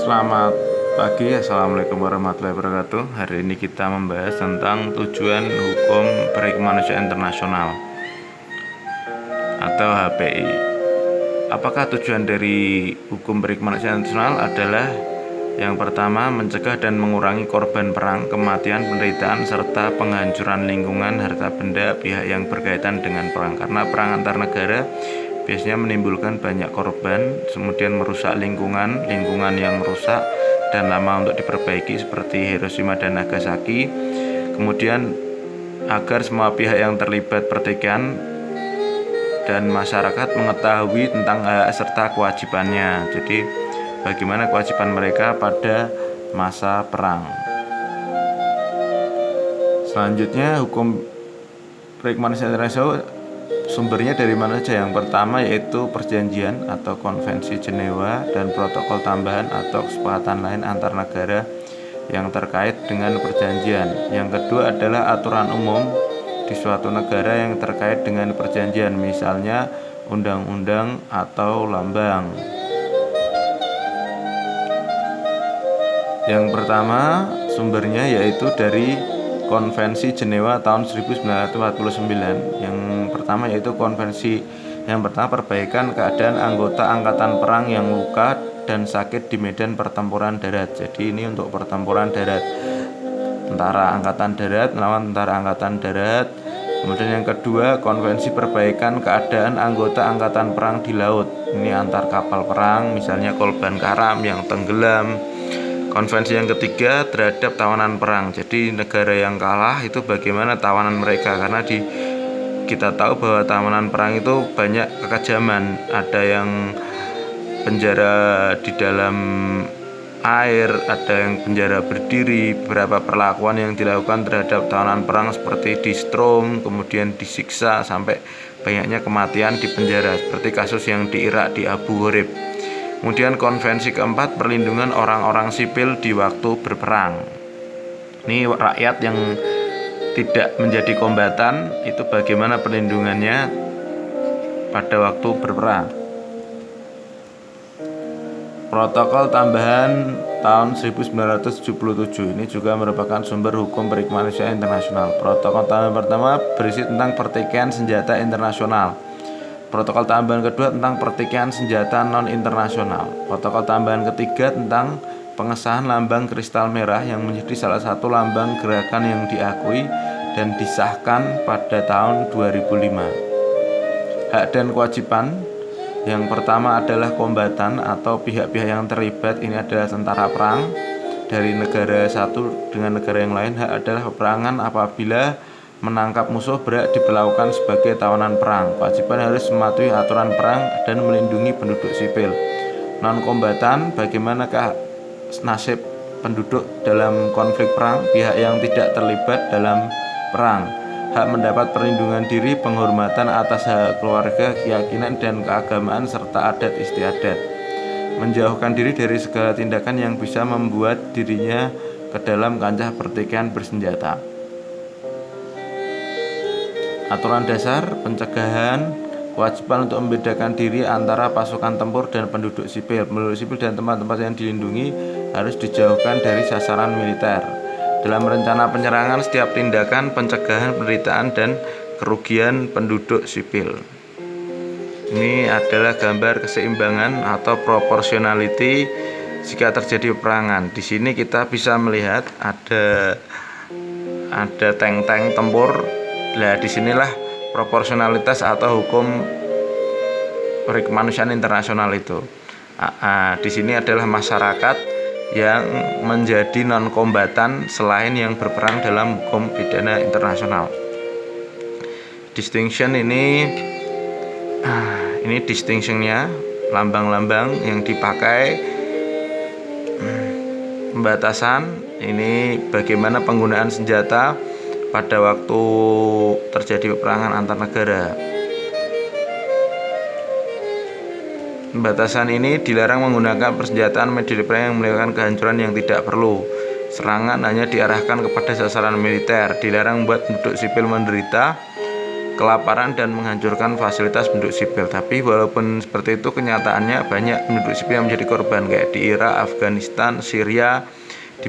Selamat pagi, Assalamualaikum warahmatullahi wabarakatuh. Hari ini kita membahas tentang tujuan Hukum Perikemanusiaan Internasional atau HPI. Apakah tujuan dari Hukum Perikemanusiaan Internasional adalah yang pertama, mencegah dan mengurangi korban perang, kematian, penderitaan, serta penghancuran lingkungan, harta benda pihak yang berkaitan dengan perang. Karena perang antar negara biasanya menimbulkan banyak korban, kemudian merusak lingkungan yang rusak dan lama untuk diperbaiki seperti Hiroshima dan Nagasaki. Kemudian agar semua pihak yang terlibat pertikaian dan masyarakat mengetahui tentang hak serta kewajibannya. Jadi bagaimana kewajiban mereka pada masa perang. Selanjutnya, hukum perikemanusiaan internasional sumbernya dari mana saja? Yang pertama yaitu perjanjian atau konvensi Jenewa dan protokol tambahan atau kesepakatan lain antar negara yang terkait dengan perjanjian. Yang kedua adalah aturan umum di suatu negara yang terkait dengan perjanjian, misalnya undang-undang atau lambang. Yang pertama sumbernya yaitu dari Konvensi Jenewa tahun 1949. Yang pertama yaitu konvensi yang pertama, perbaikan keadaan anggota angkatan perang yang luka dan sakit di medan pertempuran darat. Jadi ini untuk pertempuran darat, tentara angkatan darat melawan tentara angkatan darat. Kemudian yang kedua, konvensi perbaikan keadaan anggota angkatan perang di laut. Ini antar kapal perang, misalnya Kolban Karam yang tenggelam. Konvensi yang ketiga terhadap tawanan perang. Jadi negara yang kalah itu bagaimana tawanan mereka, karena kita tahu bahwa tawanan perang itu banyak kekejaman. Ada yang penjara di dalam air, ada yang penjara berdiri. Beberapa perlakuan yang dilakukan terhadap tawanan perang seperti di-strom, kemudian disiksa sampai banyaknya kematian di penjara, seperti kasus yang di Irak di Abu Ghraib. Kemudian konvensi keempat, perlindungan orang-orang sipil di waktu berperang. Ini rakyat yang tidak menjadi kombatan, itu bagaimana perlindungannya pada waktu berperang. Protokol tambahan tahun 1977 ini juga merupakan sumber hukum perikemanusiaan internasional. Protokol tambahan pertama berisi tentang pertikaian senjata internasional. Protokol tambahan kedua tentang pertikaian senjata non-internasional. Protokol tambahan ketiga tentang pengesahan lambang kristal merah yang menjadi salah satu lambang gerakan yang diakui dan disahkan pada tahun 2005. Hak dan kewajiban. Yang pertama adalah kombatan atau pihak-pihak yang terlibat. Ini adalah tentara perang dari negara satu dengan negara yang lain. Hak adalah peperangan apabila menangkap musuh berhak diperlakukan sebagai tawanan perang. Kewajiban harus mematuhi aturan perang dan melindungi penduduk sipil. Non-kombatan, bagaimanakah nasib penduduk dalam konflik perang, pihak yang tidak terlibat dalam perang. Hak mendapat perlindungan diri, penghormatan atas hak keluarga, keyakinan dan keagamaan, serta adat istiadat. Menjauhkan diri dari segala tindakan yang bisa membuat dirinya ke dalam kancah pertikaian bersenjata. Aturan dasar pencegahan, kewajiban untuk membedakan diri antara pasukan tempur dan penduduk sipil. Penduduk sipil dan tempat-tempat yang dilindungi harus dijauhkan dari sasaran militer. Dalam rencana penyerangan, setiap tindakan pencegahan penderitaan dan kerugian penduduk sipil. Ini adalah gambar keseimbangan atau proportionality jika terjadi peperangan. Di sini kita bisa melihat ada tank-tank tempur. Nah, disinilah proporsionalitas atau hukum perikemanusiaan internasional itu. Di sini adalah masyarakat yang menjadi non-kombatan selain yang berperang dalam hukum pidana internasional. Distinction ini distinctionnya, lambang-lambang yang dipakai. Pembatasan ini bagaimana penggunaan senjata pada waktu terjadi peperangan antar negara. Pembatasan ini dilarang menggunakan persenjataan medis perang yang menimbulkan kehancuran yang tidak perlu. Serangan hanya diarahkan kepada sasaran militer. Dilarang membuat penduduk sipil menderita. kelaparan dan menghancurkan fasilitas penduduk sipil. Tapi walaupun seperti itu, kenyataannya banyak penduduk sipil yang menjadi korban, kayak di Irak, Afghanistan, Syria, di